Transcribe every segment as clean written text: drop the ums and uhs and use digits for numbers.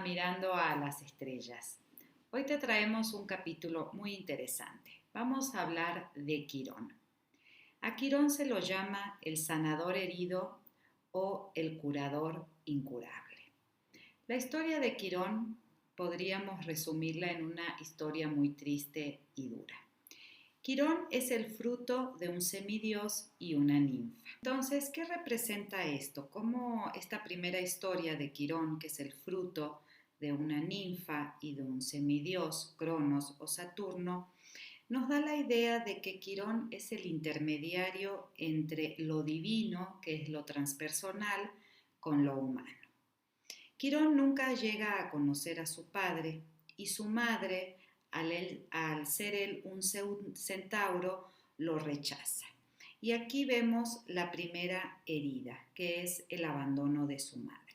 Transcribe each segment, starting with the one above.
Mirando a las estrellas. Hoy te traemos un capítulo muy interesante. Vamos a hablar de Quirón. A Quirón se lo llama el sanador herido o el curador incurable. La historia de Quirón podríamos resumirla en una historia muy triste y dura. Quirón es el fruto de un semidios y una ninfa. Entonces, ¿qué representa esto? ¿Cómo esta primera historia de Quirón, que es el fruto de una ninfa y de un semidios, Cronos o Saturno, nos da la idea de que Quirón es el intermediario entre lo divino, que es lo transpersonal, con lo humano? Quirón nunca llega a conocer a su padre y su madre, al ser él un centauro, lo rechaza. Y aquí vemos la primera herida, que es el abandono de su madre.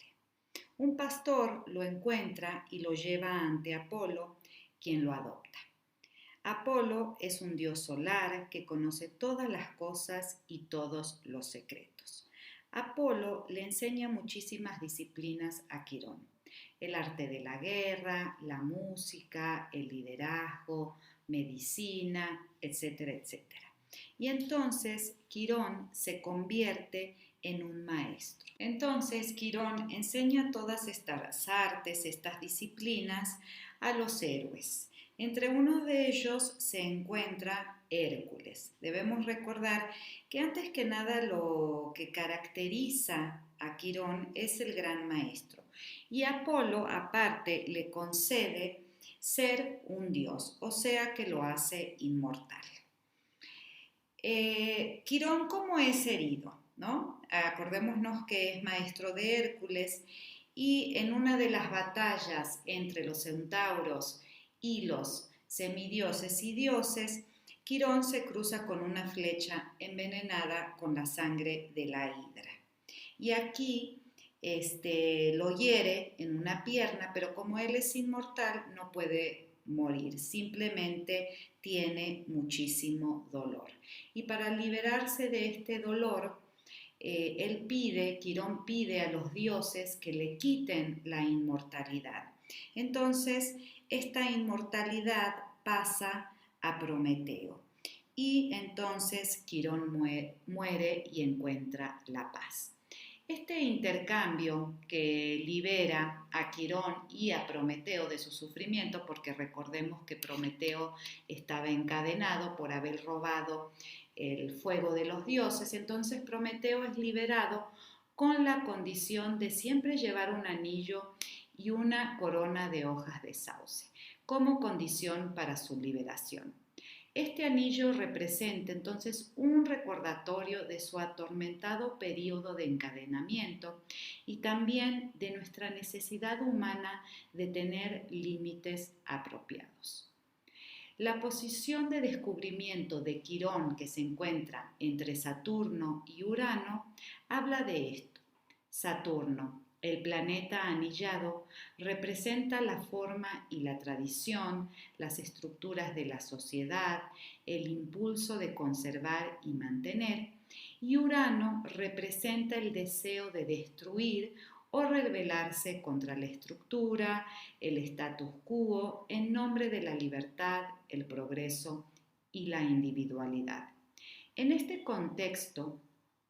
Un pastor lo encuentra y lo lleva ante Apolo, quien lo adopta. Apolo es un dios solar que conoce todas las cosas y todos los secretos. Apolo le enseña muchísimas disciplinas a Quirón: el arte de la guerra, la música, el liderazgo, medicina, etcétera, etcétera. Y entonces Quirón se convierte en un maestro. Entonces Quirón enseña todas estas artes, estas disciplinas a los héroes. Entre uno de ellos se encuentra Hércules. Debemos recordar que antes que nada lo que caracteriza a Quirón es el gran maestro. Y Apolo aparte le concede ser un dios, o sea que lo hace inmortal. Quirón, ¿cómo es herido? ¿No? Acordémonos que es maestro de Hércules y en una de las batallas entre los centauros y los semidioses y dioses, Quirón se cruza con una flecha envenenada con la sangre de la hidra. Y aquí lo hiere en una pierna, pero como él es inmortal no puede morir, simplemente tiene muchísimo dolor. Y para liberarse de este dolor, Quirón pide a los dioses que le quiten la inmortalidad. Entonces, esta inmortalidad pasa a Prometeo. Y entonces Quirón muere y encuentra la paz. Este intercambio que libera a Quirón y a Prometeo de su sufrimiento, porque recordemos que Prometeo estaba encadenado por haber robado el fuego de los dioses, entonces Prometeo es liberado con la condición de siempre llevar un anillo y una corona de hojas de sauce, como condición para su liberación. Este anillo representa entonces un recordatorio de su atormentado periodo de encadenamiento y también de nuestra necesidad humana de tener límites apropiados. La posición de descubrimiento de Quirón, que se encuentra entre Saturno y Urano, habla de esto. Saturno, el planeta anillado, representa la forma y la tradición, las estructuras de la sociedad, el impulso de conservar y mantener, y Urano representa el deseo de destruir o rebelarse contra la estructura, el status quo, en nombre de la libertad, el progreso y la individualidad. En este contexto,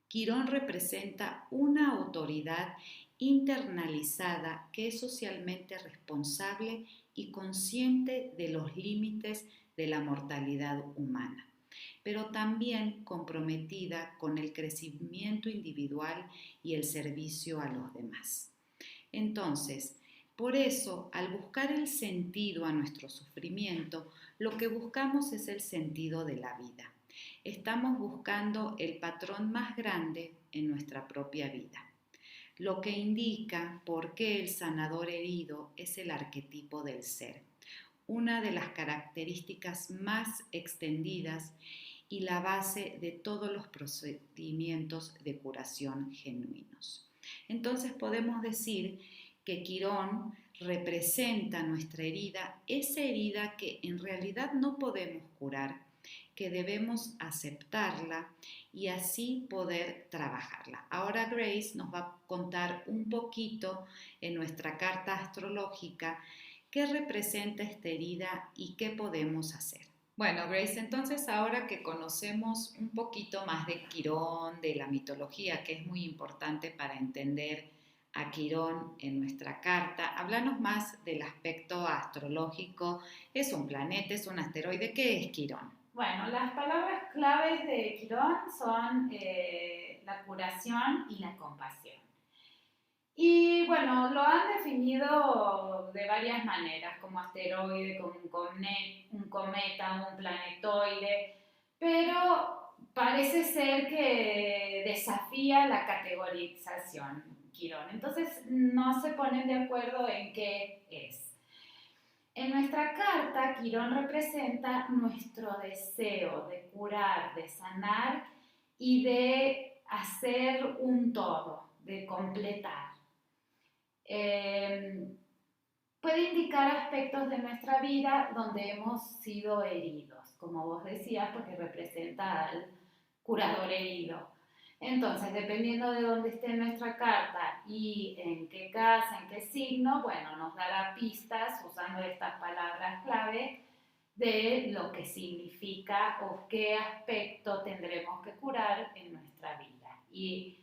Quirón representa una autoridad internalizada que es socialmente responsable y consciente de los límites de la mortalidad humana, pero también comprometida con el crecimiento individual y el servicio a los demás. Entonces, por eso, al buscar el sentido a nuestro sufrimiento, lo que buscamos es el sentido de la vida. Estamos buscando el patrón más grande en nuestra propia vida, lo que indica por qué el sanador herido es el arquetipo del ser, una de las características más extendidas y la base de todos los procedimientos de curación genuinos. Entonces podemos decir que Quirón representa nuestra herida, esa herida que en realidad no podemos curar, que debemos aceptarla y así poder trabajarla. Ahora Grace nos va a contar un poquito en nuestra carta astrológica qué representa esta herida y qué podemos hacer. Bueno, Grace, entonces ahora que conocemos un poquito más de Quirón, de la mitología, que es muy importante para entender a Quirón en nuestra carta, háblanos más del aspecto astrológico. ¿Es un planeta, es un asteroide? ¿Qué es Quirón? Bueno, las palabras claves de Quirón son la curación y la compasión. Y bueno, lo han definido de varias maneras, como asteroide, como un cometa, un planetoide, pero parece ser que desafía la categorización, Quirón. Entonces no se ponen de acuerdo en qué es. En nuestra carta, Quirón representa nuestro deseo de curar, de sanar y de hacer un todo, de completar. Puede indicar aspectos de nuestra vida donde hemos sido heridos, como vos decías, porque representa al curador herido. Entonces, dependiendo de dónde esté nuestra carta y en qué casa, en qué signo, bueno, nos dará pistas usando estas palabras clave de lo que significa o qué aspecto tendremos que curar en nuestra vida y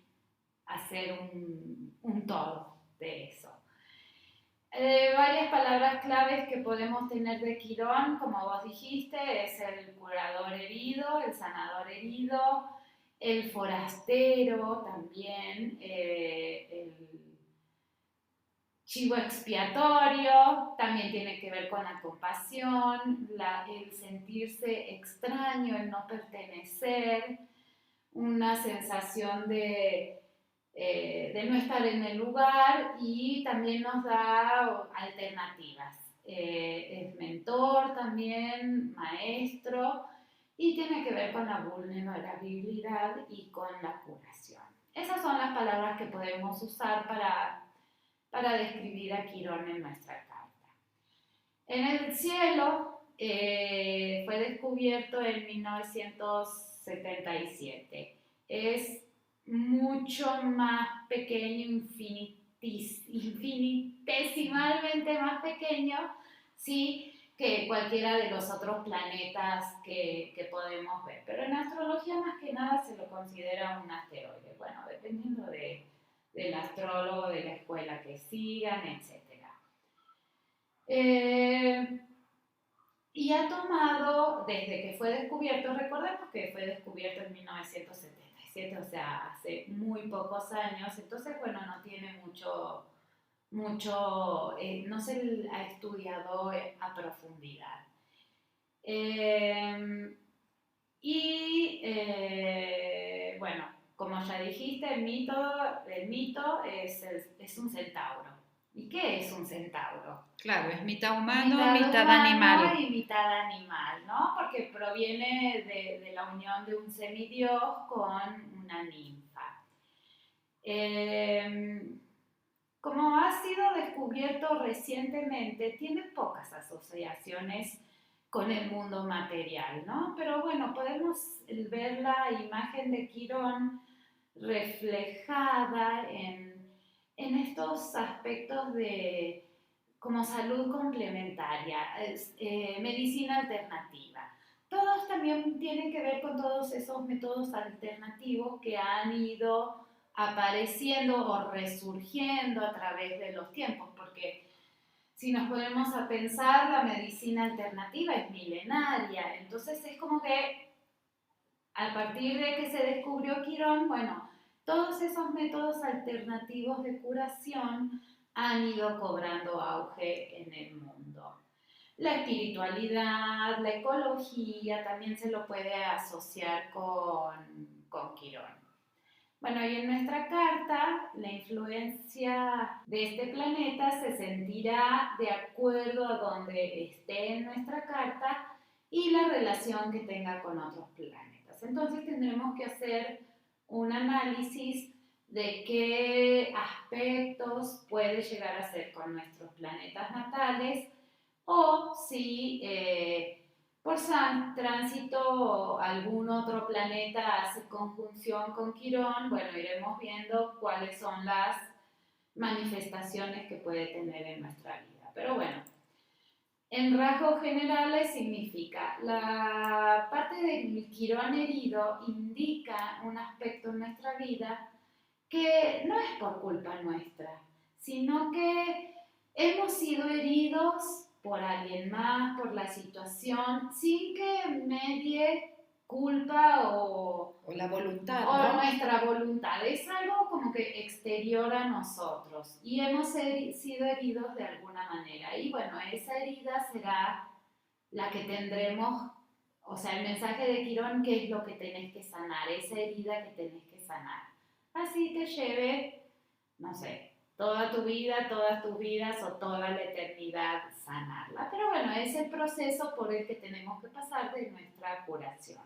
hacer un todo de eso. Varias palabras claves que podemos tener de Quirón, como vos dijiste, es el curador herido, el sanador herido, el forastero también, el chivo expiatorio, también tiene que ver con la compasión, el sentirse extraño, el no pertenecer, una sensación de no estar en el lugar y también nos da alternativas. Es mentor también, maestro y tiene que ver con la vulnerabilidad y con la curación. Esas son las palabras que podemos usar para describir a Quirón en nuestra carta. En el cielo fue descubierto en 1977. Es mucho más pequeño, infinitesimalmente más pequeño, sí, que cualquiera de los otros planetas que podemos ver. Pero en astrología más que nada se lo considera un asteroide. Bueno, dependiendo del astrólogo, de la escuela que sigan, etc. Y ha tomado, desde que fue descubierto, recordemos que fue descubierto en 1977, o sea, hace muy pocos años, entonces, bueno, no tiene no se ha estudiado a profundidad. Bueno, como ya dijiste, el mito es un centauro. ¿Y qué es un centauro? Claro, es mitad humano, Mitad mitad humano animal. y mitad animal, ¿no? Porque proviene de la unión de un semidios con una ninfa. Como ha sido descubierto recientemente, tiene pocas asociaciones con el mundo material, ¿no? Pero bueno, podemos ver la imagen de Quirón reflejada en estos aspectos de como salud complementaria, medicina alternativa. Todos también tienen que ver con todos esos métodos alternativos que han ido apareciendo o resurgiendo a través de los tiempos, porque si nos ponemos a pensar, la medicina alternativa es milenaria, entonces es como que a partir de que se descubrió Quirón, bueno, todos esos métodos alternativos de curación han ido cobrando auge en el mundo. La espiritualidad, la ecología también se lo puede asociar con Quirón. Bueno, y en nuestra carta, la influencia de este planeta se sentirá de acuerdo a donde esté en nuestra carta y la relación que tenga con otros planetas. Entonces tendremos que hacer un análisis de qué aspectos puede llegar a ser con nuestros planetas natales o si por tránsito algún otro planeta hace conjunción con Quirón, bueno, iremos viendo cuáles son las manifestaciones que puede tener en nuestra vida. Pero bueno, en rasgos generales significa la parte del Quirón herido indica un aspecto en nuestra vida que no es por culpa nuestra, sino que hemos sido heridos por alguien más, por la situación, sin que medie culpa O la voluntad, o ¿no? nuestra voluntad. Es algo como que exterior a nosotros y hemos sido heridos de alguna manera. Y bueno, esa herida será la que tendremos, o sea, el mensaje de Quirón, ¿qué es lo que tenés que sanar? Esa herida que tenés que sanar. Así te lleve, no sé, toda tu vida, todas tus vidas o toda la eternidad sanarla. Pero bueno, es el proceso por el que tenemos que pasar de nuestra curación.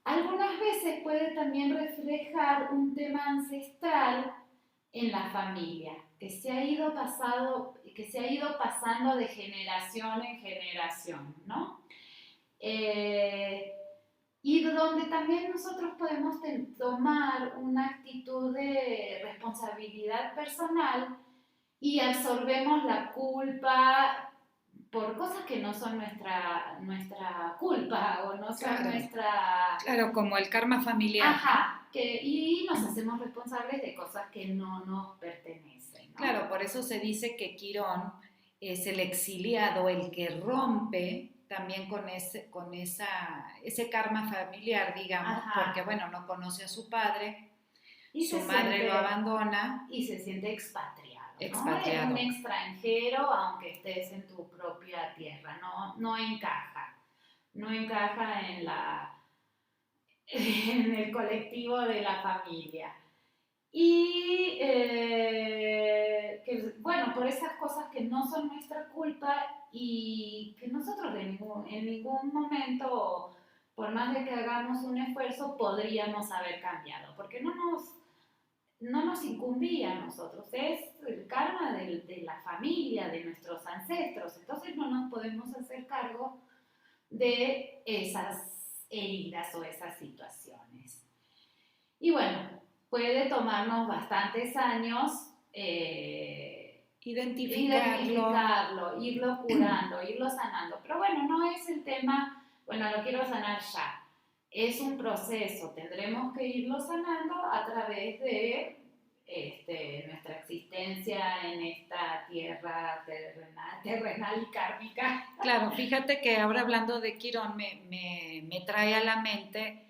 Algunas veces puede también reflejar un tema ancestral en la familia, que se ha ido pasando de generación en generación, ¿no? Eh, y donde también nosotros podemos tomar una actitud de responsabilidad personal y absorbemos la culpa por cosas que no son nuestra culpa o no son Claro, nuestra... claro, como el karma familiar, ¿no? Ajá, y nos hacemos responsables de cosas que no nos pertenecen, ¿no? Claro, por eso se dice que Quirón es el exiliado, el que rompe también ese karma familiar, digamos, porque Ajá, bueno, no conoce a su padre, y su se madre lo siente, abandona, y se siente expatriado, ¿no? Es un expatriado. extranjero aunque estés en tu propia tierra, no encaja, no encaja en el colectivo de la familia. Y que, bueno, por esas cosas que no son nuestra culpa y que nosotros en ningún momento, por más de que hagamos un esfuerzo, podríamos haber cambiado, porque no nos incumbía a nosotros, es el karma de la familia, de nuestros ancestros, entonces no nos podemos hacer cargo de esas heridas o esas situaciones. Y bueno, puede tomarnos bastantes años Identificarlo, identificarlo, irlo curando, irlo sanando. Pero bueno, no es el tema, bueno, lo quiero sanar ya. Es un proceso, tendremos que irlo sanando a través de nuestra existencia en esta tierra terrenal y kármica. claro, fíjate que ahora hablando de Quirón me trae a la mente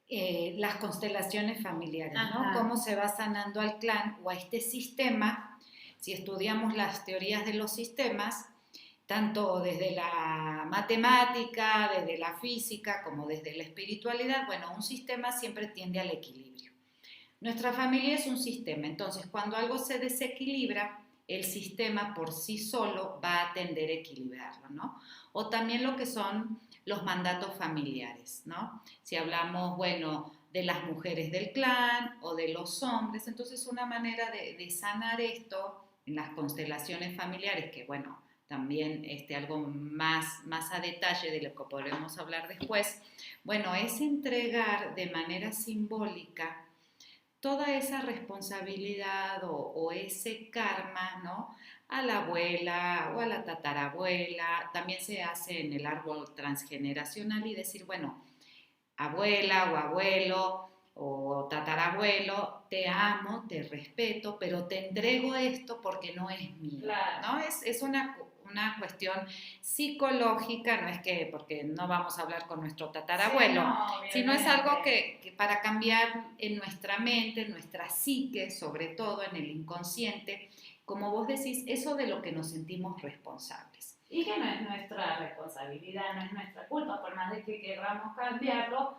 las constelaciones familiares, ¿no? Ajá. Cómo se va sanando al clan o a este sistema. Si estudiamos las teorías de los sistemas, tanto desde la matemática, desde la física, como desde la espiritualidad, bueno, un sistema siempre tiende al equilibrio. Nuestra familia es un sistema, entonces cuando algo se desequilibra, el sistema por sí solo va a tender a equilibrarlo, ¿no? O también lo que son los mandatos familiares, ¿no? Si hablamos, bueno, de las mujeres del clan o de los hombres, entonces una manera de sanar esto en las constelaciones familiares, que bueno, también algo más a detalle de lo que podremos hablar después, bueno, es entregar de manera simbólica toda esa responsabilidad o ese karma, ¿no? A la abuela o a la tatarabuela. También se hace en el árbol transgeneracional y decir, bueno, abuela o abuelo o tatarabuelo, te amo, te respeto, pero te entrego esto porque no es mío, Claro. ¿no? Es una cuestión psicológica, no es que porque no vamos a hablar con nuestro tatarabuelo, Sí, no, sino es algo obviamente. que para cambiar en nuestra mente, en nuestra psique, sobre todo en el inconsciente, como vos decís, eso de lo que nos sentimos responsables. Y que no es nuestra responsabilidad, no es nuestra culpa, por más de que queramos cambiarlo,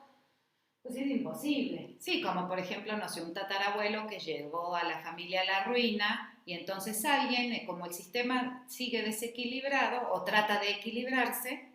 pues es imposible. Sí, como por ejemplo, no sé, un tatarabuelo que llevó a la familia a la ruina y entonces alguien, como el sistema sigue desequilibrado o trata de equilibrarse,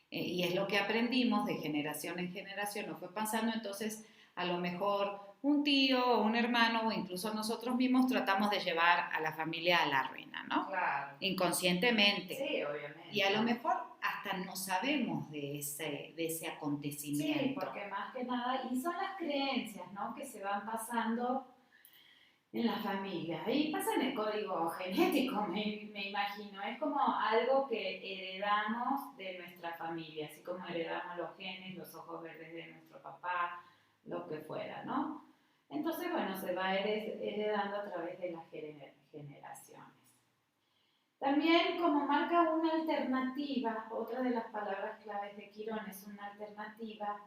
y es lo que aprendimos de generación en generación, nos fue pasando, entonces a lo mejor un tío o un hermano o incluso nosotros mismos tratamos de llevar a la familia a la ruina, ¿no? Claro. Inconscientemente. Sí, obviamente. Y a lo mejor hasta hasta no sabemos de ese acontecimiento. Sí, porque más que nada, y son las creencias, ¿no? Que se van pasando en la familia. Y pasa en el código genético, me imagino. Es como algo que heredamos de nuestra familia, así como heredamos los genes, los ojos verdes de nuestro papá, lo que fuera, ¿no? Entonces, bueno, se va heredando a través de las generaciones. También como marca una alternativa, otra de las palabras claves de Quirón es una alternativa.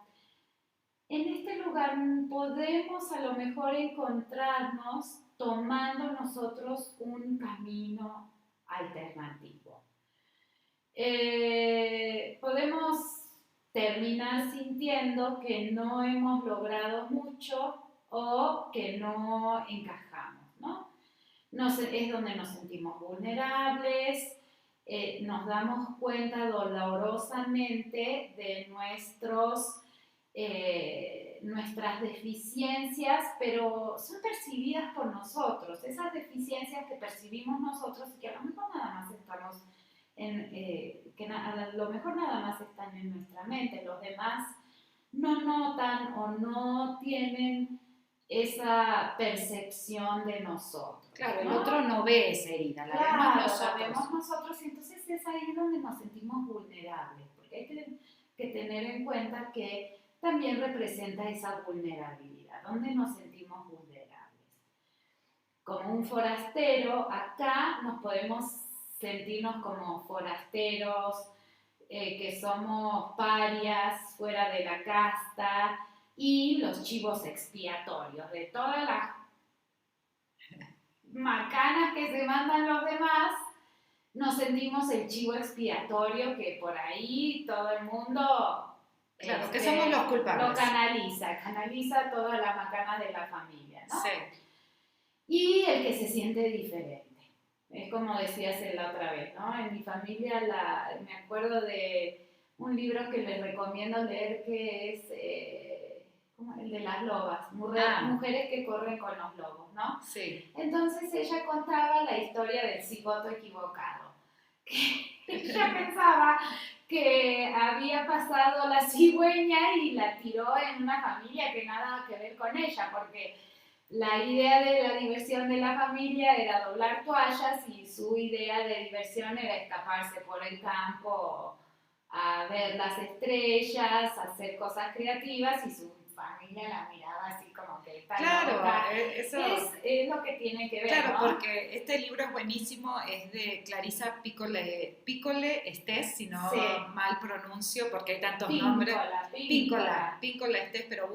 En este lugar podemos a lo mejor encontrarnos tomando nosotros un camino alternativo. Podemos terminar sintiendo que no hemos logrado mucho o que no encajamos, ¿no? Es donde nos sentimos vulnerables, nos damos cuenta dolorosamente de nuestras deficiencias, pero son percibidas por nosotros, esas deficiencias que percibimos nosotros y que a lo mejor nada más estamos a lo mejor nada más están en nuestra mente, los demás no notan o no tienen esa percepción de nosotros. Claro, ¿no? el otro no ve esa herida, la vemos nosotros y entonces es ahí donde nos sentimos vulnerables, porque hay que tener en cuenta que también representa esa vulnerabilidad, donde nos sentimos vulnerables. Como un forastero, acá nos podemos sentirnos como forasteros, que somos parias, fuera de la casta, y los chivos expiatorios de todas las macanas que se mandan los demás, nos sentimos el chivo expiatorio que por ahí todo el mundo que somos los culpables. Lo canaliza toda la macana de la familia, ¿no? Sí. Y el que se siente diferente. Es como decías la otra vez, ¿no? En mi familia me acuerdo de un libro que les recomiendo leer que es como el de las lobas, mujeres que corren con los lobos, ¿no? Sí. Entonces ella contaba la historia del cigoto equivocado. Ella pensaba que había pasado la cigüeña y la tiró en una familia que nada que ver con ella, porque la idea de la diversión de la familia era doblar toallas y su idea de diversión era escaparse por el campo a ver las estrellas, a hacer cosas creativas, y su familia la miraba así como que está loca. Eso es lo que tiene que ver, claro, ¿no? porque este libro es buenísimo, es de Clarisa Piccole Estés, si no mal pronuncio, porque hay tantos nombres. Píncola Estés, pero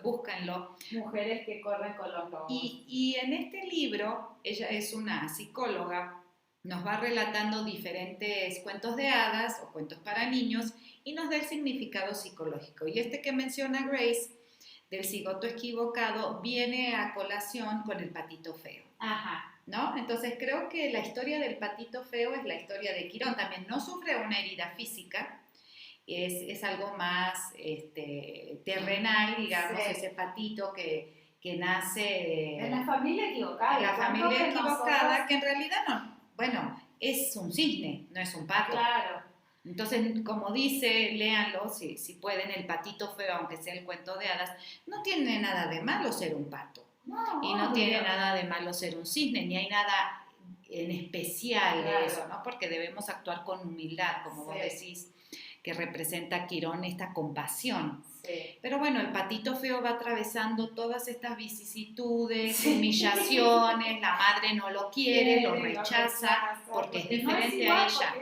búsquenlo. Mujeres que corren con los lobos. Y en este libro, ella es una psicóloga, nos va relatando diferentes cuentos de hadas o cuentos para niños y nos da el significado psicológico. Y este que menciona Grace, del cigoto equivocado, viene a colación con el patito feo. Ajá. ¿No? Entonces creo que la historia del patito feo es la historia de Quirón. También no sufre una herida física, es algo más terrenal, digamos, ese patito que nace en la familia equivocada. La familia equivocada, que en realidad no, bueno, es un cisne, no es un pato. Claro. Entonces, como dice, léanlo si pueden, el patito feo, aunque sea el cuento de hadas, no tiene nada de malo ser un pato. No, y no tiene nada de malo ser un cisne, ni hay nada en especial de eso, ¿no? Porque debemos actuar con humildad, como vos decís, que representa Quirón esta compasión. Sí. Pero bueno, el patito feo va atravesando todas estas vicisitudes, humillaciones, la madre no lo quiere, lo rechaza, porque es diferente a ella.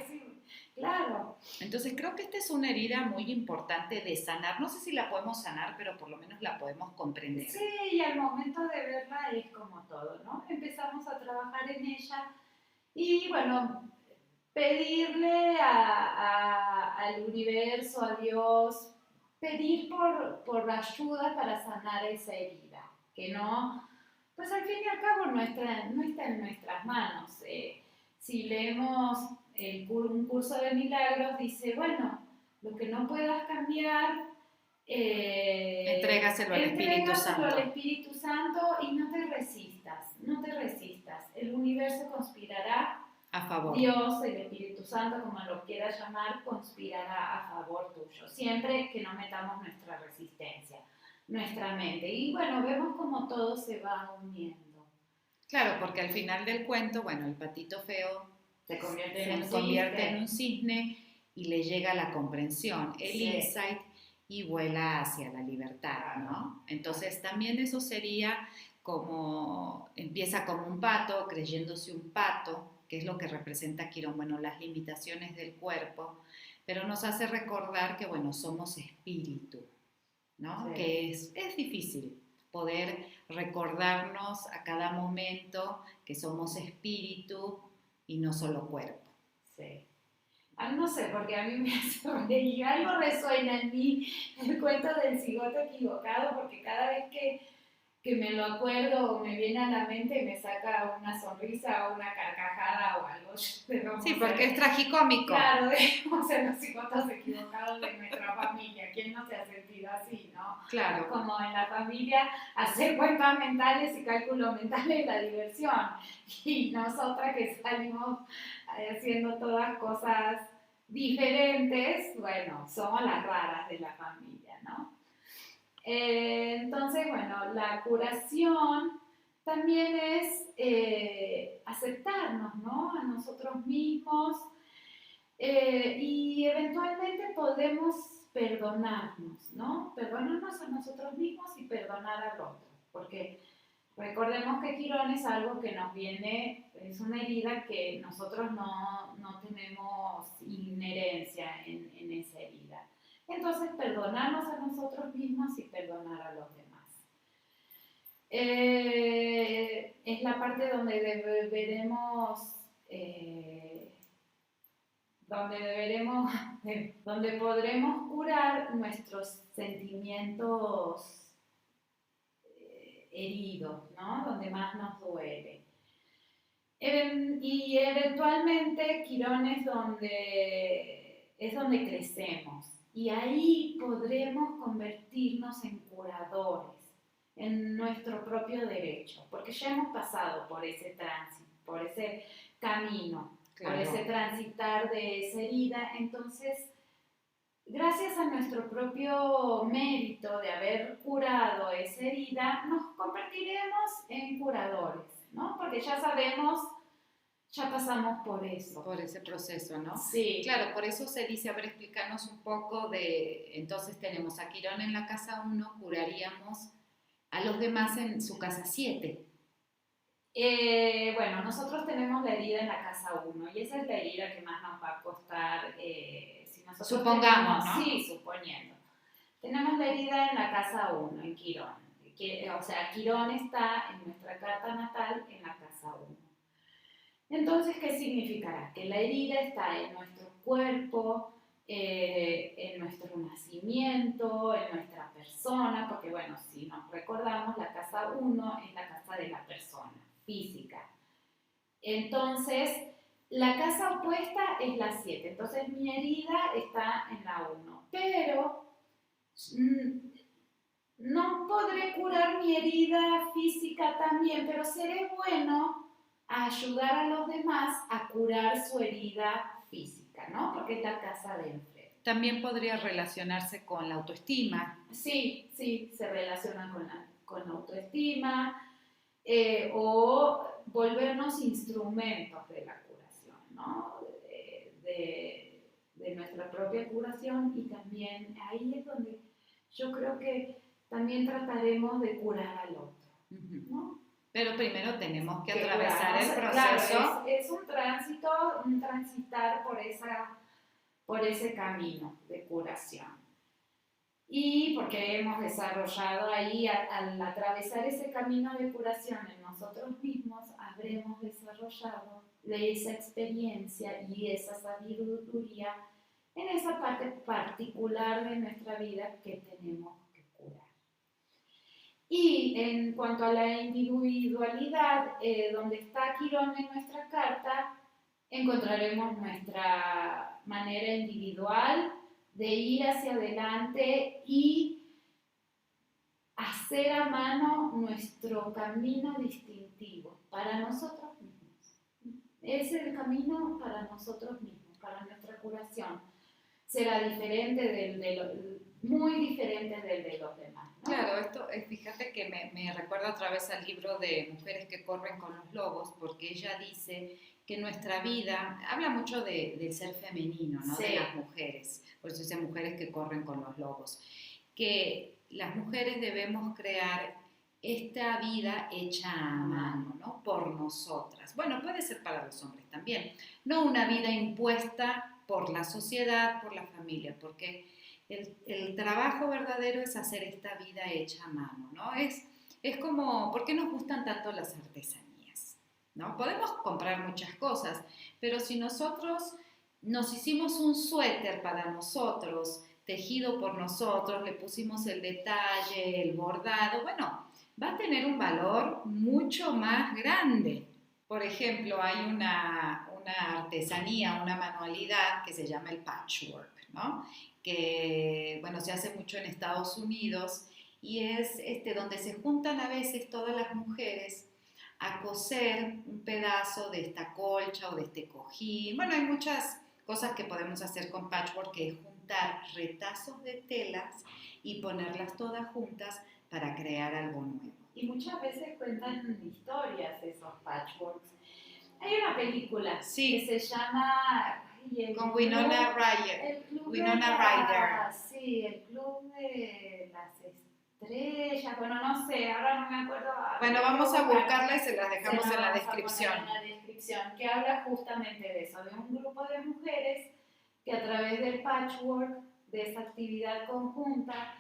Claro. Entonces creo que esta es una herida muy importante de sanar. No sé si la podemos sanar, pero por lo menos la podemos comprender. Sí, y al momento de verla es como todo, ¿no? Empezamos a trabajar en ella y bueno, pedirle al universo, a Dios, pedir por ayuda para sanar esa herida, que no, pues al fin y al cabo no está en nuestras manos. Si leemos un curso de milagros, dice, bueno, lo que no puedas cambiar, entrégaselo al Espíritu Santo y no te resistas, el universo conspirará a favor. Dios, el Espíritu Espíritu Santo, como lo quieras llamar, conspirará a favor tuyo, siempre que no metamos nuestra resistencia, nuestra mente. Y bueno, vemos como todo se va uniendo. Claro, porque al final del cuento, bueno, el patito feo Se convierte en un cisne y le llega la comprensión, el insight y vuela hacia la libertad, ¿no? Entonces también eso sería como, empieza como un pato, creyéndose un pato, que es lo que representa Quirón, bueno, las limitaciones del cuerpo, pero nos hace recordar que, bueno, somos espíritu, ¿no? Sí. Que es difícil poder recordarnos a cada momento que somos espíritu y no solo cuerpo. Sí. No sé, porque a mí me hace reír, algo resuena en mí el cuento del cigoto equivocado, porque cada vez que me lo acuerdo o me viene a la mente y me saca una sonrisa o una carcajada o algo. Sí, porque es tragicómico. Claro, debemos ser los cigotos equivocados de nuestra familia. ¿Quién no se ha sentido así, no? Claro. Como en la familia, hacer cuentas mentales y cálculo mental es la diversión. Y nosotras que salimos haciendo todas cosas diferentes, bueno, somos las raras de la familia, ¿no? Entonces, bueno, la curación también es aceptarnos, ¿no? A nosotros mismos y eventualmente podemos perdonarnos, ¿no? Perdonarnos a nosotros mismos y perdonar al otro, porque recordemos que Quirón es algo que nos viene, es una herida que nosotros no tenemos inherencia en esa herida. Entonces, perdonarnos a nosotros mismos y perdonar a los demás. Es la parte donde donde podremos curar nuestros sentimientos heridos, ¿no? Donde más nos duele. Y eventualmente Quirón es donde crecemos. Y ahí podremos convertirnos en curadores, en nuestro propio derecho, porque ya hemos pasado por ese tránsito, por ese camino, claro, por ese transitar de esa herida. Entonces, gracias a nuestro propio mérito de haber curado esa herida, nos convertiremos en curadores, ¿no? Porque ya sabemos, ya pasamos por eso. Por ese proceso, ¿no? Sí. Claro, por eso se dice, a ver, explícanos un poco de, entonces tenemos a Quirón en la casa 1, curaríamos a los demás en su casa 7. Bueno, nosotros tenemos la herida en la casa 1 y esa es la herida que más nos va a costar, si nosotros supongamos, tenemos, ¿no? Sí, suponiendo. Tenemos la herida en la casa 1, en Quirón. O sea, Quirón está en nuestra carta natal en la casa 1. Entonces, ¿qué significará? Que la herida está en nuestro cuerpo, en nuestro nacimiento, en nuestra persona, porque bueno, si nos recordamos, la casa 1 es la casa de la persona física. Entonces, la casa opuesta es la 7. Entonces, mi herida está en la 1. Pero no podré curar mi herida física también, pero seré bueno a ayudar a los demás a curar su herida física, ¿no? Porque es la casa de enfrente. También podría relacionarse con la autoestima. Sí, se relaciona con la autoestima o volvernos instrumentos de la curación, ¿no? De nuestra propia curación, y también ahí es donde yo creo que también trataremos de curar al otro, ¿no? Pero primero tenemos que atravesar el proceso. Claro, es un transitar por ese camino de curación. Y porque hemos desarrollado ahí, al atravesar ese camino de curación en nosotros mismos, habremos desarrollado esa experiencia y esa sabiduría en esa parte particular de nuestra vida que tenemos que curar. Y en cuanto a la individualidad, donde está Quirón en nuestra carta, encontraremos nuestra manera individual de ir hacia adelante y hacer a mano nuestro camino distintivo para nosotros mismos. Es el camino para nosotros mismos. curación será diferente muy diferente del de los demás, ¿no? Claro, esto, fíjate que me recuerda otra vez al libro de Mujeres que corren con los lobos, porque ella dice que nuestra vida, habla mucho del ser femenino, ¿no? Sí. De las mujeres, por eso dice mujeres que corren con los lobos, que las mujeres debemos crear esta vida hecha a mano, ¿no? Por nosotras. Bueno, puede ser para los hombres también, no una vida impuesta por la sociedad, por la familia, porque el trabajo verdadero es hacer esta vida hecha a mano, ¿no? Es como, ¿por qué nos gustan tanto las artesanías? ¿No? Podemos comprar muchas cosas, pero si nosotros nos hicimos un suéter para nosotros, tejido por nosotros, le pusimos el detalle, el bordado, bueno, va a tener un valor mucho más grande. Por ejemplo, hay una artesanía, una manualidad que se llama el patchwork, ¿no? Que, bueno, se hace mucho en Estados Unidos y es donde se juntan a veces todas las mujeres a coser un pedazo de esta colcha o de este cojín. Bueno, hay muchas cosas que podemos hacer con patchwork, que es juntar retazos de telas y ponerlas todas juntas para crear algo nuevo. Y muchas veces cuentan historias esos patchworks. Hay una película que se llama... con Winona Ryder. Sí, el Club de las Estrellas. Bueno, no sé, ahora no me acuerdo. Bueno, vamos a buscarla y se las dejamos en la descripción. En la descripción, que habla justamente de eso, de un grupo de mujeres que a través del patchwork, de esa actividad conjunta,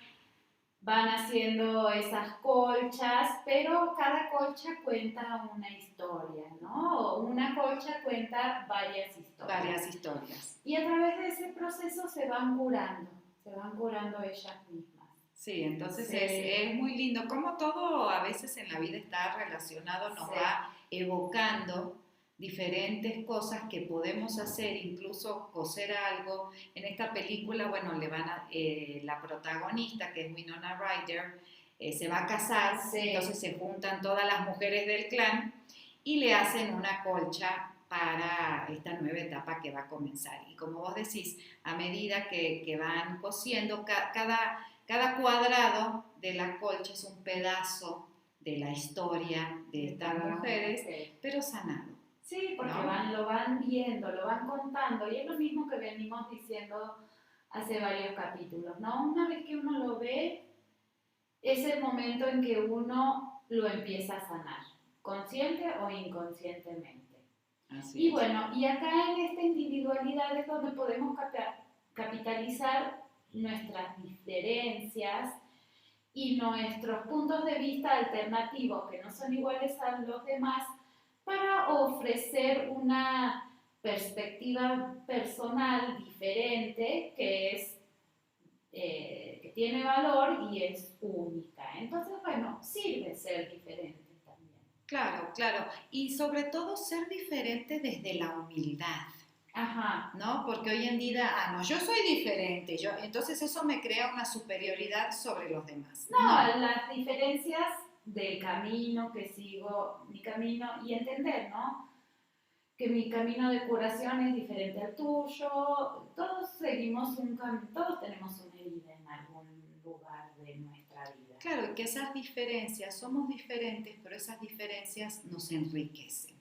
van haciendo esas colchas, pero cada colcha cuenta una historia, ¿no? Una colcha cuenta varias historias. Varias historias. Y a través de ese proceso se van curando ellas mismas. Sí, entonces sí. Es muy lindo. Como todo a veces en la vida está relacionado, nos va evocando diferentes cosas que podemos hacer, incluso coser algo. En esta película, bueno, la protagonista, que es Winona Ryder, se va a casar, entonces se juntan todas las mujeres del clan y le hacen una colcha para esta nueva etapa que va a comenzar. Y como vos decís, a medida que van cosiendo, cada cuadrado de la colcha es un pedazo de la historia de estas mujeres, pero sanado. Sí, porque lo van viendo, lo van contando, y es lo mismo que venimos diciendo hace varios capítulos, ¿no? Una vez que uno lo ve, es el momento en que uno lo empieza a sanar, consciente o inconscientemente. Así es. Bueno, y acá en esta individualidad es donde podemos capitalizar nuestras diferencias y nuestros puntos de vista alternativos, que no son iguales a los demás, para ofrecer una perspectiva personal diferente que tiene valor y es única. Entonces, bueno, sirve ser diferente también. Claro. Y sobre todo ser diferente desde la humildad. Ajá. ¿No? Porque hoy en día, yo soy diferente, entonces eso me crea una superioridad sobre los demás. No, las diferencias del camino que sigo, mi camino, y entender, ¿no? Que mi camino de curación es diferente al tuyo. Todos seguimos un camino, todos tenemos una herida en algún lugar de nuestra vida. Claro, y que esas diferencias, somos diferentes, pero esas diferencias nos enriquecen.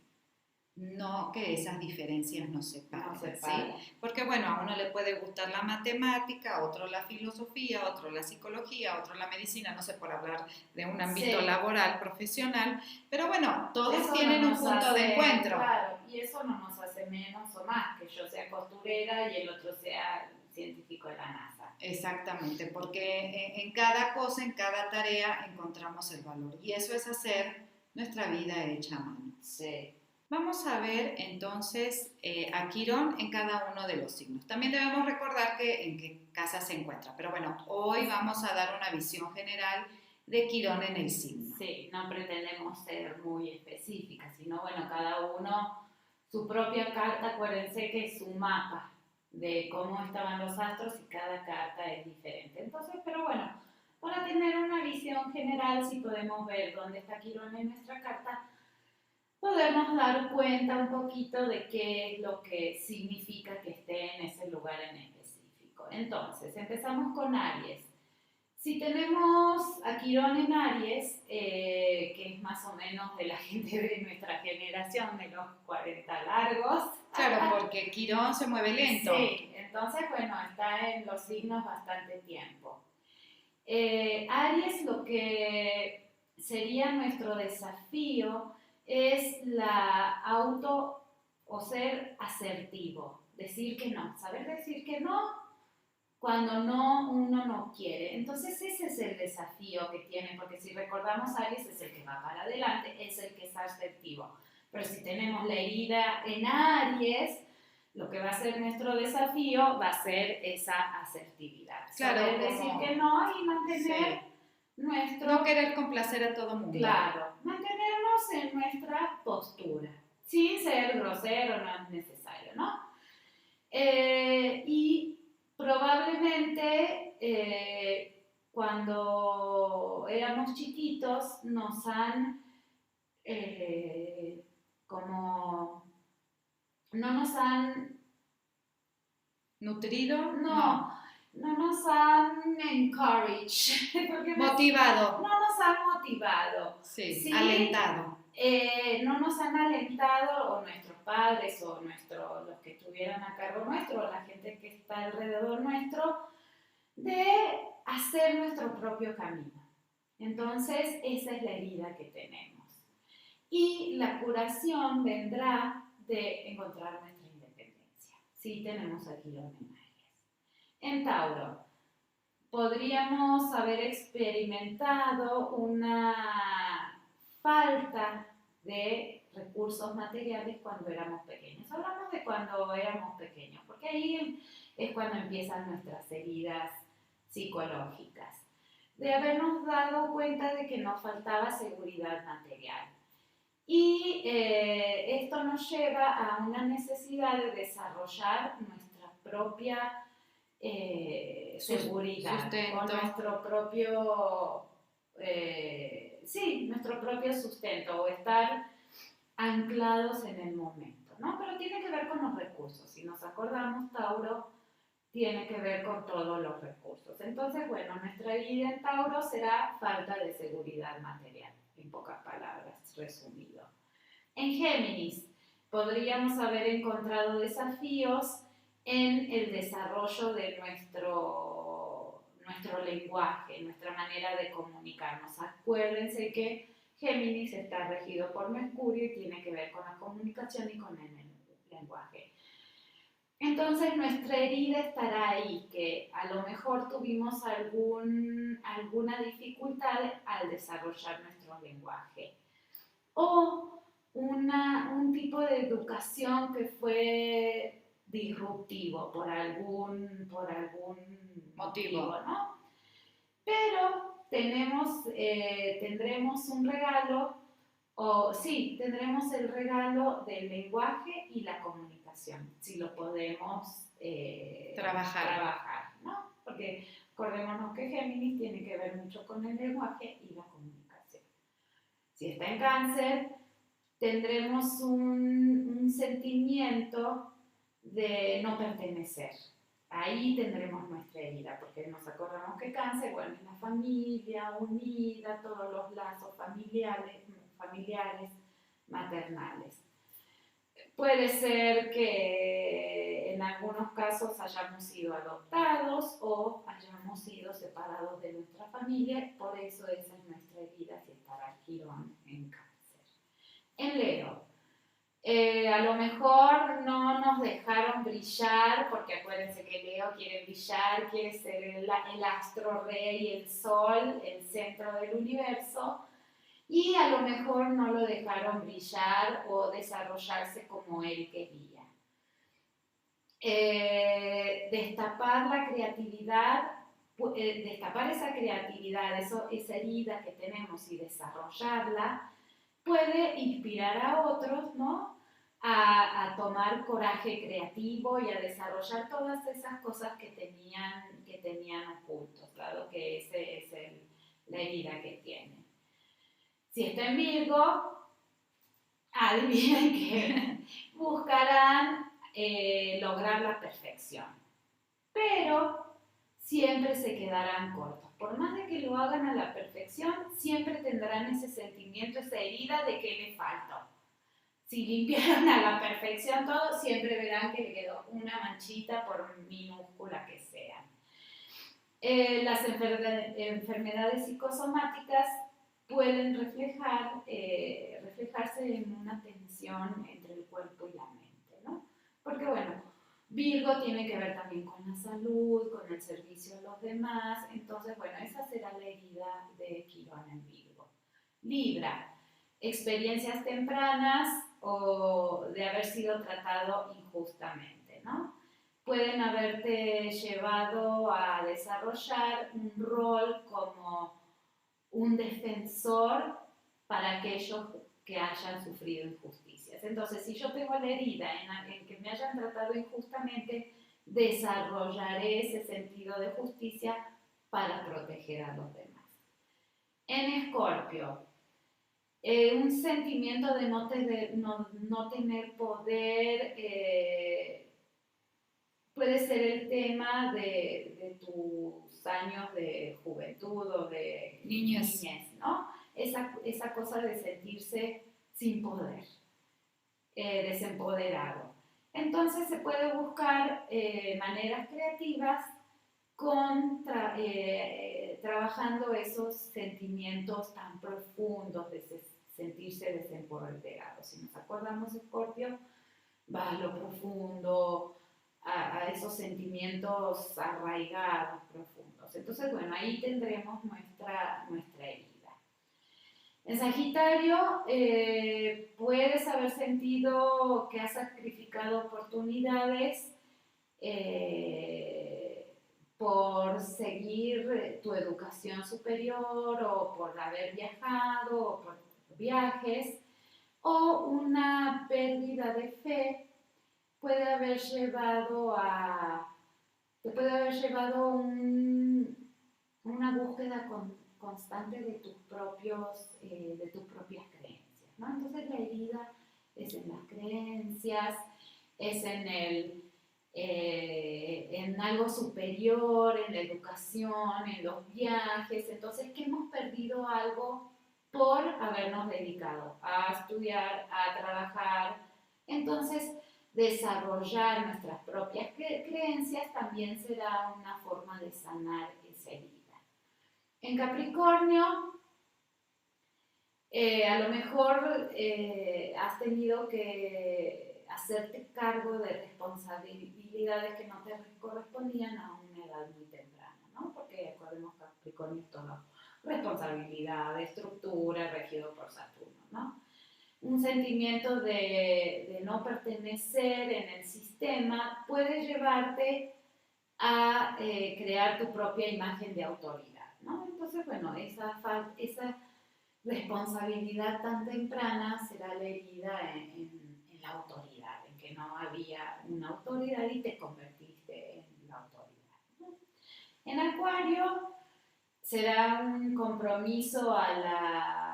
No que esas diferencias nos separen, ¿sí? Porque bueno, a uno le puede gustar la matemática, a otro la filosofía, a otro la psicología, a otro la medicina, no sé, por hablar de un ámbito laboral, profesional, pero bueno, todos eso tienen un punto de encuentro. Claro, y eso no nos hace menos o más, que yo sea costurera y el otro sea científico de la NASA. Exactamente, porque en cada cosa, en cada tarea encontramos el valor, y eso es hacer nuestra vida hecha a mano. Sí. Vamos a ver entonces a Quirón en cada uno de los signos. También debemos recordar en qué casa se encuentra, pero bueno, hoy vamos a dar una visión general de Quirón en el signo. Sí, no pretendemos ser muy específicas, sino bueno, cada uno su propia carta, acuérdense que es un mapa de cómo estaban los astros y cada carta es diferente. Entonces, pero bueno, para tener una visión general, si podemos ver dónde está Quirón en nuestra carta, podemos dar cuenta un poquito de qué es lo que significa que esté en ese lugar. Entonces, empezamos con Aries. Si tenemos a Quirón en Aries, que es más o menos de la gente de nuestra generación, de los 40 largos. Claro, porque Quirón se mueve lento. Sí, entonces, bueno, está en los signos bastante tiempo. Aries, lo que sería nuestro desafío es la auto o ser asertivo, decir que no, saber decir que no cuando uno no quiere. Entonces ese es el desafío que tiene, porque si recordamos, Aries es el que va para adelante, es el que es asertivo. Pero si tenemos la herida en Aries, lo que va a ser nuestro desafío va a ser esa asertividad. Claro, saber decir que no y mantener nuestro... No querer complacer a todo mundo. Claro, mantenernos en nuestra postura, sin ser grosero, no es necesario, ¿no? Y probablemente cuando éramos chiquitos nos han como no nos han nutrido, no nos han encouraged, motivado, no nos han motivado, sí, alentado. No nos han alentado, o nuestros padres, o los que estuvieran a cargo nuestro, o la gente que está alrededor nuestro, de hacer nuestro propio camino. Entonces, esa es la herida que tenemos. Y la curación vendrá de encontrar nuestra independencia. Sí, tenemos aquí los Aries. En Tauro, podríamos haber experimentado una falta de recursos materiales cuando éramos pequeños. Hablamos de cuando éramos pequeños, porque ahí es cuando empiezan nuestras heridas psicológicas. De habernos dado cuenta de que nos faltaba seguridad material. Y esto nos lleva a una necesidad de desarrollar nuestra propia seguridad, sustento. O nuestro propio nuestro propio sustento, o estar anclados en el momento, ¿no? Pero tiene que ver con los recursos. Si nos acordamos, Tauro tiene que ver con todos los recursos. Entonces, bueno, nuestra vida en Tauro será falta de seguridad material, en pocas palabras, resumido. En Géminis, podríamos haber encontrado desafíos en el desarrollo de nuestro lenguaje, nuestra manera de comunicarnos. Acuérdense que Géminis está regido por Mercurio y tiene que ver con la comunicación y con el lenguaje. Entonces nuestra herida estará ahí, que a lo mejor tuvimos alguna dificultad al desarrollar nuestro lenguaje. O un tipo de educación que fue disruptivo por algún motivo, ¿no? Pero tendremos un regalo, tendremos el regalo del lenguaje y la comunicación, si lo podemos trabajar, ¿no? Porque acordémonos que Géminis tiene que ver mucho con el lenguaje y la comunicación. Si está en Cáncer, tendremos un sentimiento de no pertenecer. Ahí tendremos nuestra herida, porque nos acordamos que Cáncer, bueno, es la familia unida, todos los lazos familiares, maternales. Puede ser que en algunos casos hayamos sido adoptados o hayamos sido separados de nuestra familia, por eso esa es nuestra herida, si estará Quirón en Cáncer. En Leo, a lo mejor no nos dejaron brillar, porque acuérdense que Leo quiere brillar, quiere ser el astro rey, el sol, el centro del universo, y a lo mejor no lo dejaron brillar o desarrollarse como él quería. Destapar la creatividad, destapar esa creatividad, esa herida que tenemos y desarrollarla, puede inspirar a otros, ¿no? A tomar coraje creativo y a desarrollar todas esas cosas que tenían ocultos, dado que esa es la herida que tiene. Si está en Virgo, adivinen que buscarán lograr la perfección. pero siempre se quedarán cortos. Por más de que lo hagan a la perfección, siempre tendrán ese sentimiento, esa herida de que le faltó. Si limpiaron a la perfección todo, siempre verán que le quedó una manchita por minúscula que sea. Las enfermedades psicosomáticas pueden reflejarse en una tensión entre el cuerpo y la mente, ¿no? Porque bueno, Virgo tiene que ver también con la salud, con el servicio a los demás, entonces bueno, esa será la herida de Quirón en Virgo. Libra, experiencias tempranas o de haber sido tratado injustamente, ¿no? Pueden haberte llevado a desarrollar un rol como un defensor para aquellos que hayan sufrido injusticias. Entonces, si yo tengo la herida en que me hayan tratado injustamente, desarrollaré ese sentido de justicia para proteger a los demás. En Escorpio, un sentimiento de no tener poder, puede ser el tema de tus años de juventud o de niñez, ¿no? Esa cosa de sentirse sin poder, desempoderado. Entonces se puede buscar maneras creativas trabajando esos sentimientos tan profundos de sentirse desempoderado. Si nos acordamos, Escorpio, va a lo profundo, a esos sentimientos arraigados, profundos. Entonces, bueno, ahí tendremos nuestra herida. En Sagitario, puedes haber sentido que has sacrificado oportunidades por seguir tu educación superior o por haber viajado o por viajes, o una pérdida de fe puede haber llevado una búsqueda constante de tus propias creencias, ¿no? Entonces la herida es en las creencias, es en algo superior, en la educación, en los viajes. Entonces, que hemos perdido algo por habernos dedicado a estudiar, a trabajar. Entonces, desarrollar nuestras propias creencias también será una forma de sanar esa herida. En Capricornio, a lo mejor has tenido que hacerte cargo de responsabilidades que no te correspondían a una edad muy temprana, ¿no? Porque acordemos que Capricornio es todo responsabilidad, estructura, regido por Saturno, ¿no? Un sentimiento de no pertenecer en el sistema puede llevarte a crear tu propia imagen de autoridad, ¿no? Entonces, bueno, esa responsabilidad tan temprana será la herida en la autoridad, en que no había una autoridad y te convertiste en la autoridad, ¿no? En Acuario será un compromiso a la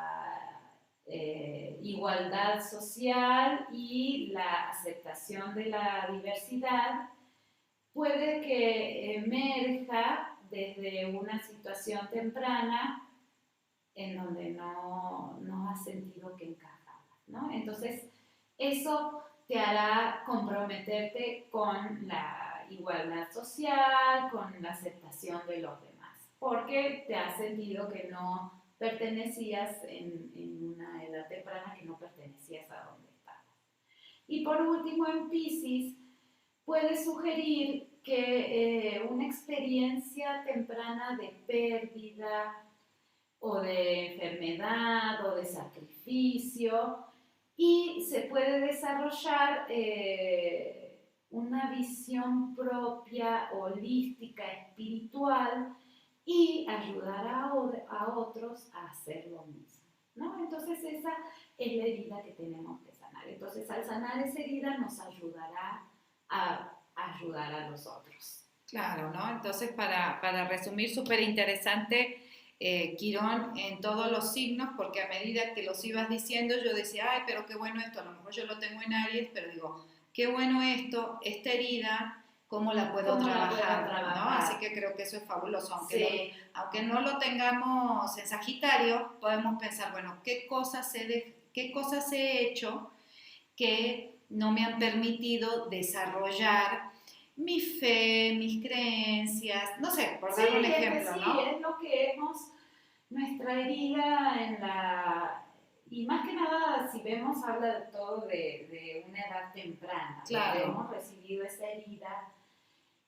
igualdad social y la aceptación de la diversidad. Puede que emerja desde una situación temprana en donde no has sentido que encajabas, ¿no? Entonces, eso te hará comprometerte con la igualdad social, con la aceptación de los demás, porque te has sentido que no pertenecías en una edad temprana, que no pertenecías a donde estabas. Y por último, en Piscis, puede sugerir que una experiencia temprana de pérdida o de enfermedad o de sacrificio, y se puede desarrollar una visión propia, holística, espiritual, y ayudar a otros a hacer lo mismo, ¿no? Entonces esa es la herida que tenemos que sanar. Entonces, al sanar esa herida nos ayudará a ayudar a los otros. Claro, ¿no? Entonces, para resumir, súper interesante, Quirón en todos los signos, porque a medida que los ibas diciendo, yo decía, ay, pero qué bueno esto, a lo mejor yo lo tengo en Aries, pero digo, qué bueno esto, esta herida cómo la puedo ¿Cómo la puedo trabajar, ¿no? trabajar? Así que creo que eso es fabuloso. Sí. Aunque no lo tengamos en Sagitario, podemos pensar, bueno, qué cosas he hecho que no me han permitido desarrollar mi fe, mis creencias, no sé, por Sí, dar un es que ejemplo, sí, ¿no? es lo que hemos, nuestra herida en la, y más que nada, si vemos, habla de todo de una edad temprana, donde Claro, hemos recibido esa herida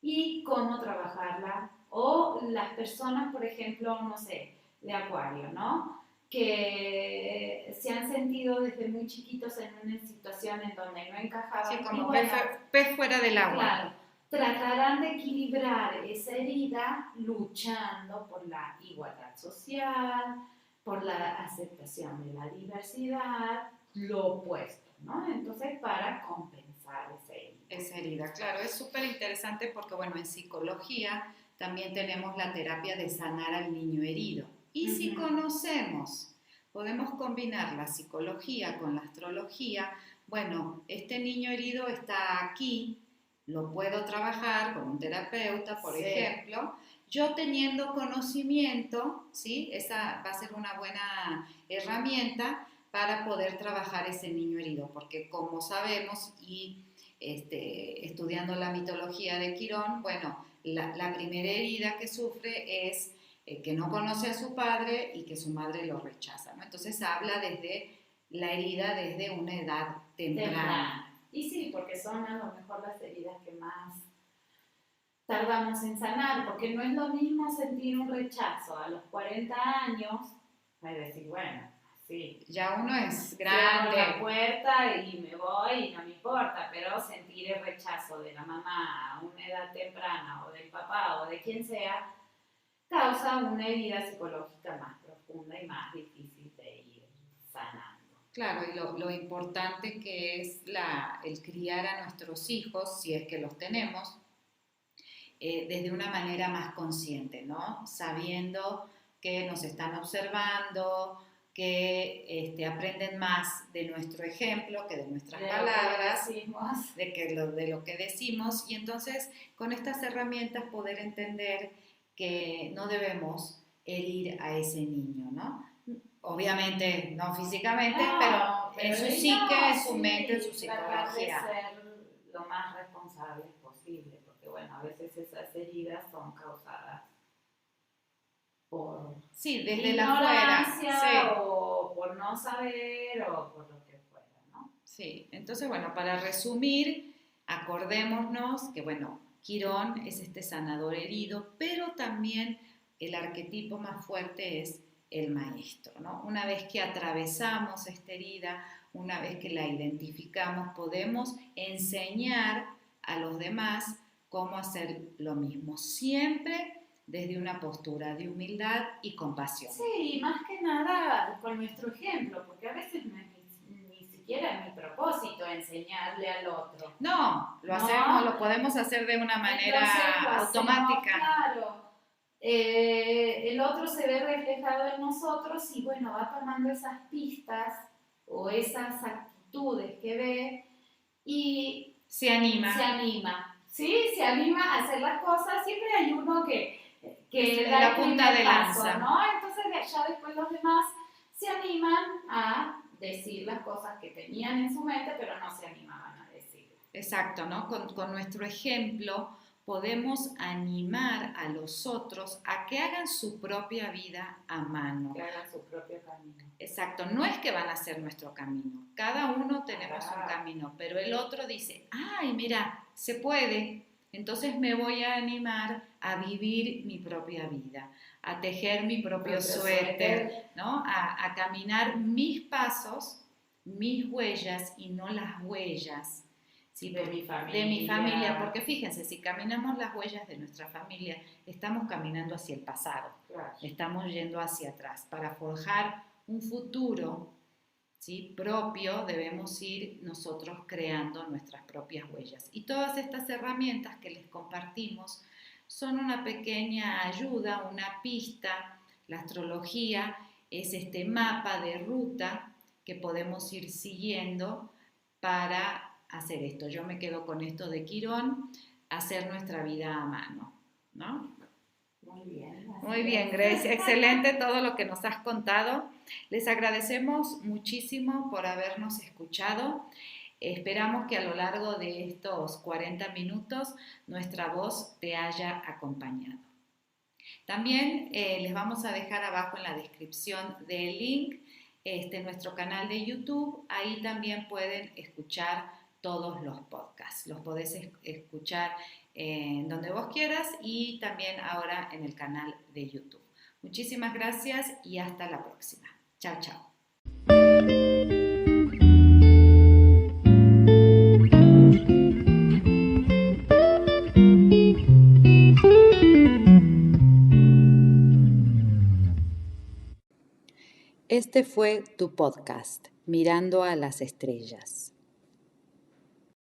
y cómo trabajarla. O las personas, por ejemplo, no sé, de Acuario, ¿no? Que se han sentido desde muy chiquitos en una situación en donde no sí, encajaban. Y como bueno, pez fuera del agua. claro, tratarán de equilibrar esa herida luchando por la igualdad social, por la aceptación de la diversidad, lo opuesto, ¿no? Entonces, para compensar esa herida. Esa herida, claro, es súper interesante porque, bueno, en psicología también tenemos la terapia de sanar al niño herido. Y si Ujú. conocemos, podemos combinar la psicología con la astrología, bueno, este niño herido está aquí, lo puedo trabajar con un terapeuta, por Sí. ejemplo, yo teniendo conocimiento, ¿sí? Esa va a ser una buena herramienta para poder trabajar ese niño herido, porque como sabemos y estudiando la mitología de Quirón, bueno, la primera herida que sufre es que no conoce a su padre y que su madre lo rechaza, ¿no? Entonces habla desde la herida desde una edad temprana. Temprana. Y sí, porque son a lo mejor las heridas que más tardamos en sanar, porque no es lo mismo sentir un rechazo a los 40 años, es decir, bueno, sí, Ya uno es cierro la grande. puerta y me voy y no me importa, pero sentir el rechazo de la mamá a una edad temprana o del papá o de quien sea, causa una herida psicológica más profunda y más difícil de ir sanando. Claro, y lo importante que es el criar a nuestros hijos, si es que los tenemos, desde una manera más consciente, ¿no? Sabiendo que nos están observando, que aprenden más de nuestro ejemplo que de nuestras De lo que palabras, decimos. de lo que decimos, y entonces con estas herramientas poder entender que no debemos herir a ese niño, ¿no? Obviamente no físicamente, pero No, en pero su psique, no, en su mente, en su sí, tratar de psicología. ser lo más responsables posible, porque bueno, a veces esas heridas son causadas por Sí, desde la fuera, ignorancia sí. o por no saber o por lo que fuera, ¿no? Sí, entonces bueno, para resumir, acordémonos que bueno, Quirón es este sanador herido, pero también el arquetipo más fuerte es el maestro, ¿no? Una vez que atravesamos esta herida, una vez que la identificamos, podemos enseñar a los demás cómo hacer lo mismo, siempre desde una postura de humildad y compasión. Sí, y más que nada con nuestro ejemplo, porque a veces ni siquiera es mi propósito enseñarle al otro. No, lo hacemos, ¿No? lo podemos hacer de una Entonces lo manera hacemos automática. claro. El otro se ve reflejado en nosotros y bueno, va tomando esas pistas o esas actitudes que ve y Se anima. se anima. ¿Sí? Se anima a hacer las cosas. Siempre hay uno que Es da la el punta primer de paso, lanza. ¿no? Entonces ya después los demás se animan a decir las cosas que tenían en su mente, pero no se animaban a decirlas. Exacto, ¿no? Con nuestro ejemplo podemos animar a los otros a que hagan su propia vida a mano. Que hagan su propio camino. Exacto, no es que van a hacer nuestro camino, cada uno tenemos un Ah, camino, pero el otro dice, ay, mira, se puede, entonces me voy a animar a vivir mi propia vida, a tejer mi propio suéter, ¿no? A caminar mis pasos, mis huellas y no las huellas, ¿sí? de mi De mi familia, familia. porque fíjense, si caminamos las huellas de nuestra familia, estamos caminando hacia el pasado, Claro. estamos yendo hacia atrás. Para forjar un futuro, ¿sí? propio, debemos ir nosotros creando nuestras propias huellas. Y todas estas herramientas que les compartimos son una pequeña ayuda, una pista. La astrología es este mapa de ruta que podemos ir siguiendo para hacer esto. Yo me quedo con esto de Quirón. hacer nuestra vida a mano, ¿no? Muy bien. Muy bien, Grace. Excelente todo lo que nos has contado. Les agradecemos muchísimo por habernos escuchado. Esperamos que a lo largo de estos 40 minutos nuestra voz te haya acompañado. También les vamos a dejar abajo en la descripción del link nuestro canal de YouTube. Ahí también pueden escuchar todos los podcasts. Los podés escuchar donde vos quieras y también ahora en el canal de YouTube. Muchísimas gracias y hasta la próxima. Chao, chao. Este fue tu podcast, Mirando a las Estrellas.